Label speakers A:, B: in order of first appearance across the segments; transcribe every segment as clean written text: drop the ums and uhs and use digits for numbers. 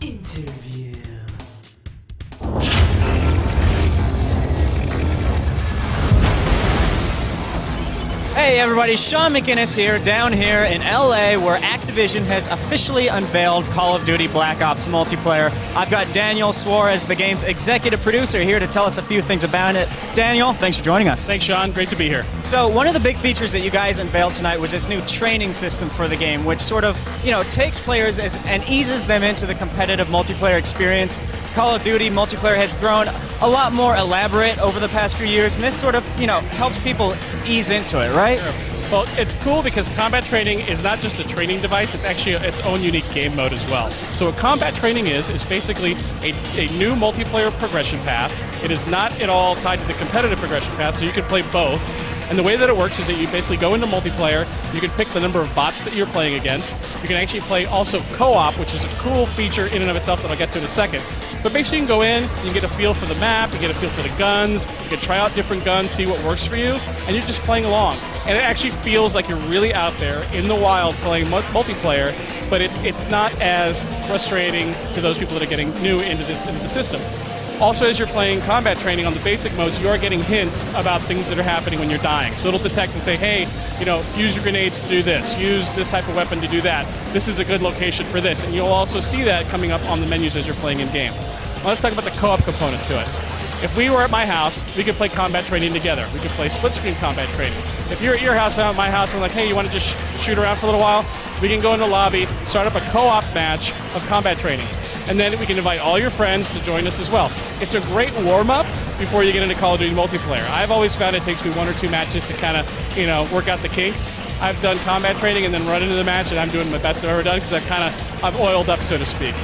A: Interview.
B: Hey everybody, Sean McInnes here, down here in LA, where Activision has officially unveiled Call of Duty Black Ops multiplayer. I've got Daniel Suarez, the game's executive producer, here to tell us a few things about it. Daniel, thanks for joining us.
C: Thanks, Sean. Great to be here.
B: So one of the big features that you guys unveiled tonight was this new training system for the game, which sort of, takes players and eases them into the competitive multiplayer experience. Call of Duty multiplayer has grown a lot more elaborate over the past few years, and this sort of, helps people ease into it, right?
C: Sure. Well, it's cool because combat training is not just a training device, it's actually its own unique game mode as well. So what combat training is basically a new multiplayer progression path. It is not at all tied to the competitive progression path, so you can play both. And the way that it works is that you basically go into multiplayer, you can pick the number of bots that you're playing against. You can actually play also co-op, which is a cool feature in and of itself that I'll get to in a second. But basically you can go in, you can get a feel for the map, you get a feel for the guns, you can try out different guns, see what works for you, and you're just playing along. And it actually feels like you're really out there in the wild playing multiplayer, but it's not as frustrating to those people that are getting new into the system. Also, as you're playing combat training on the basic modes, you are getting hints about things that are happening when you're dying. So it'll detect and say, hey, use your grenades to do this, use this type of weapon to do that. This is a good location for this. And you'll also see that coming up on the menus as you're playing in-game. Well, let's talk about the co-op component to it. If we were at my house, we could play combat training together. We could play split-screen combat training. If you're at your house, I'm at my house, and we're like, hey, you want to just shoot around for a little while? We can go in the lobby, start up a co-op match of combat training. And then we can invite all your friends to join us as well. It's a great warm-up before you get into Call of Duty multiplayer. I've always found it takes me 1 or 2 matches to kind of, work out the kinks. I've done combat training and then run into the match, and I'm doing my best I've ever done because I've oiled up, so to speak.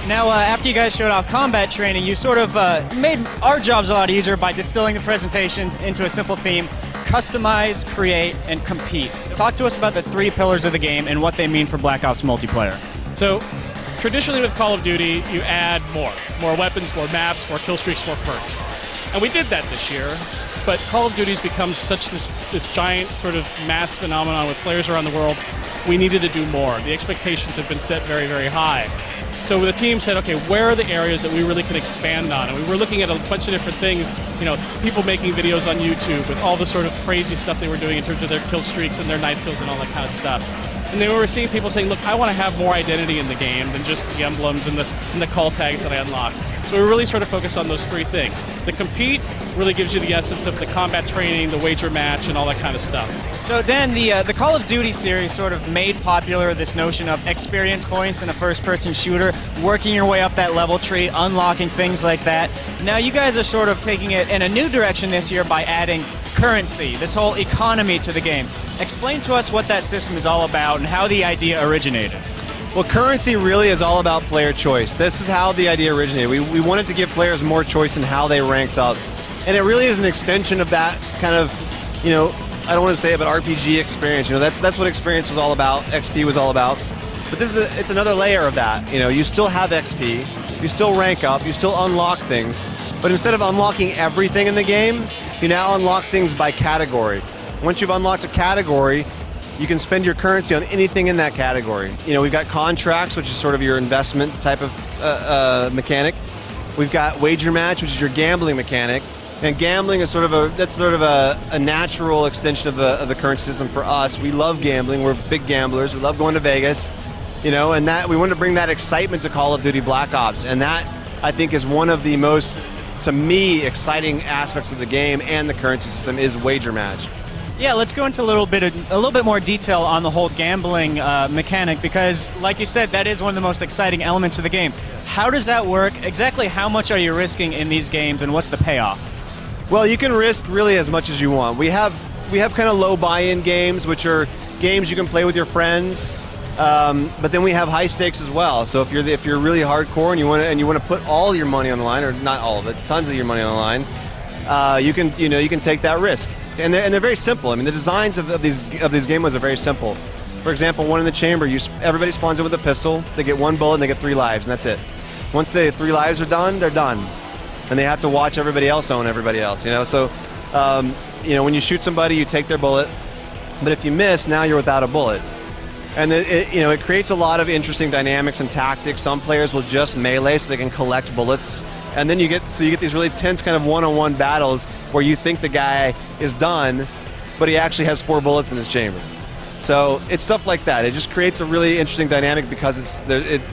B: Now, after you guys showed off combat training, you sort of made our jobs a lot easier by distilling the presentation into a simple theme: customize, create, and compete. Talk to us about the 3 pillars of the game and what they mean for Black Ops multiplayer.
C: So, traditionally with Call of Duty, you add more weapons, more maps, more kill streaks, more perks. And we did that this year, but Call of Duty's become such this giant sort of mass phenomenon with players around the world. We needed to do more. The expectations have been set very, very high. So the team said, okay, where are the areas that we really can expand on? And we were looking at a bunch of different things, people making videos on YouTube with all the sort of crazy stuff they were doing in terms of their kill streaks and their knife kills and all that kind of stuff. And then we were seeing people saying, look, I want to have more identity in the game than just the emblems and the call tags that I unlock. So we really sort of focus on those 3 things. The compete really gives you the essence of the combat training, the wager match, and all that kind of stuff.
B: So Dan, the Call of Duty series sort of made popular this notion of experience points in a first-person shooter, working your way up that level tree, unlocking things like that. Now you guys are sort of taking it in a new direction this year by adding currency, this whole economy to the game. Explain to us what that system is all about and how the idea originated.
D: Well, currency really is all about player choice. This is how the idea originated. We wanted to give players more choice in how they ranked up. And it really is an extension of that kind of, I don't want to say it, but RPG experience. That's what experience was all about, XP was all about. But it's another layer of that. You still have XP, you still rank up, you still unlock things. But instead of unlocking everything in the game, you now unlock things by category. Once you've unlocked a category, you can spend your currency on anything in that category. We've got contracts, which is sort of your investment type of mechanic. We've got wager match, which is your gambling mechanic. And gambling is sort of a natural extension of the currency system for us. We love gambling. We're big gamblers. We love going to Vegas. And that we wanted to bring that excitement to Call of Duty Black Ops. And that, I think, is one of the most, to me, exciting aspects of the game and the currency system is wager match.
B: Yeah, let's go into a little bit more detail on the whole gambling mechanic, because, like you said, that is one of the most exciting elements of the game. How does that work? Exactly how much are you risking in these games, and what's the payoff?
D: Well, you can risk really as much as you want. We have kind of low buy-in games, which are games you can play with your friends, but then we have high stakes as well. So if you're really hardcore and you want to put all your money on the line, or not all of it, tons of your money on the line, you can take that risk. And they're very simple. I mean, the designs of these game modes are very simple. For example, one in the chamber, everybody spawns in with a pistol. They get 1 bullet and they get 3 lives, and that's it. Once the 3 lives are done, they're done, and they have to watch everybody else own everybody else. So when you shoot somebody, you take their bullet, but if you miss, now you're without a bullet. And it creates a lot of interesting dynamics and tactics. Some players will just melee so they can collect bullets. And then you get these really tense kind of one-on-one battles where you think the guy is done, but he actually has 4 bullets in his chamber. So it's stuff like that. It just creates a really interesting dynamic because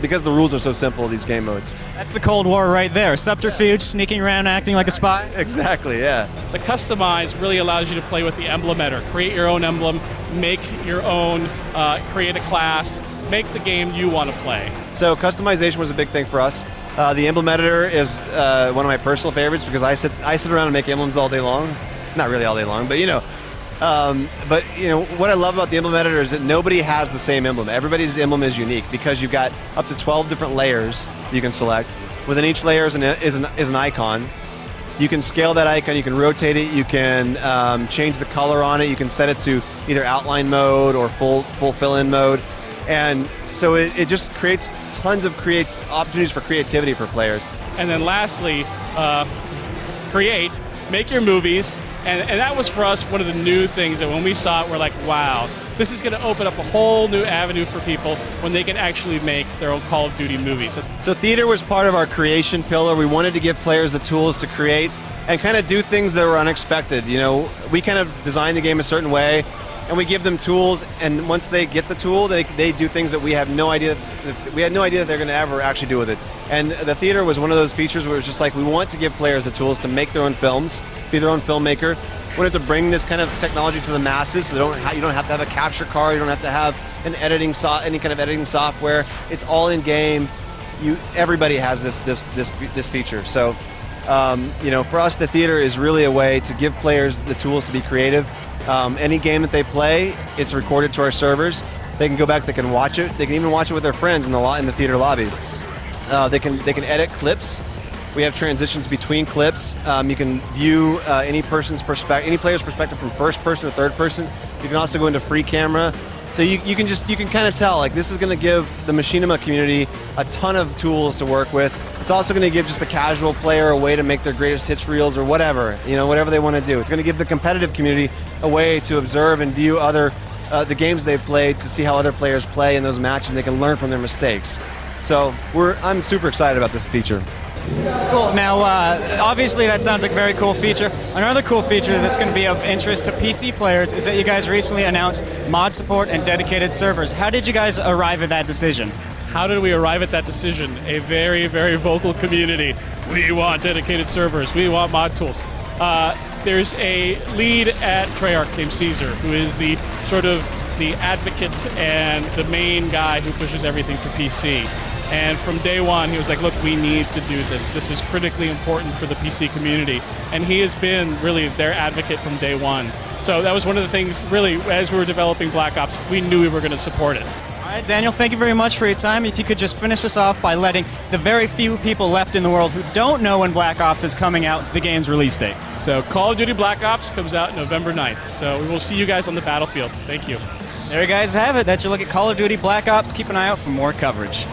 D: because the rules are so simple, these game modes.
B: That's the Cold War right there. Subterfuge, sneaking around, acting like a spy.
D: Exactly, yeah.
C: The customize really allows you to play with the emblem editor. Create your own emblem, make your own, create a class, make the game you want to play.
D: So customization was a big thing for us. The emblem editor is one of my personal favorites because I sit around and make emblems all day long. Not really all day long, but what I love about the emblem editor is that nobody has the same emblem. Everybody's emblem is unique because you've got up to 12 different layers that you can select. Within each layer is an icon. You can scale that icon, you can rotate it, you can change the color on it, you can set it to either outline mode or full fill-in mode. And so it just creates tons of opportunities for creativity for players.
C: And then lastly, create, make your movies. And that was for us one of the new things that when we saw it, we're like, wow, this is going to open up a whole new avenue for people when they can actually make their own Call of Duty movies.
D: So theater was part of our creation pillar. We wanted to give players the tools to create and kind of do things that were unexpected. We kind of design the game a certain way, and we give them tools, and once they get the tool, they do things that we had no idea that they're going to ever actually do with it. And the theater was one of those features where it's just like we want to give players the tools to make their own films, be their own filmmaker. We wanted to bring this kind of technology to the masses, so you don't have to have a capture card, you don't have to have any kind of editing software. It's all in game. Everybody has this feature. So for us, the theater is really a way to give players the tools to be creative. Any game that they play, it's recorded to our servers. They can go back, they can watch it. They can even watch it with their friends in the theater lobby. They can edit clips. We have transitions between clips. You can view any player's perspective from first person to third person. You can also go into free camera. So you can kind of tell, like, this is going to give the Machinima community a ton of tools to work with. It's also going to give just the casual player a way to make their greatest hits reels or whatever they want to do. It's going to give the competitive community a way to observe and view the games they've played, to see how other players play in those matches, and they can learn from their mistakes. So I'm super excited about this feature.
B: Cool. Now, obviously that sounds like a very cool feature. Another cool feature that's going to be of interest to PC players is that you guys recently announced mod support and dedicated servers. How did you guys arrive at that decision?
C: How did we arrive at that decision? A very, very vocal community. We want dedicated servers. We want mod tools. There's a lead at Treyarch named Caesar, who is the advocate and the main guy who pushes everything for PC. And from day one, he was like, look, we need to do this. This is critically important for the PC community. And he has been really their advocate from day one. So that was one of the things, really, as we were developing Black Ops, we knew we were going to support it.
B: All right, Daniel, thank you very much for your time. If you could just finish us off by letting the very few people left in the world who don't know when Black Ops is coming out, the game's release date.
C: So Call of Duty Black Ops comes out November 9th. So we will see you guys on the battlefield. Thank you.
B: There you guys have it. That's your look at Call of Duty Black Ops. Keep an eye out for more coverage.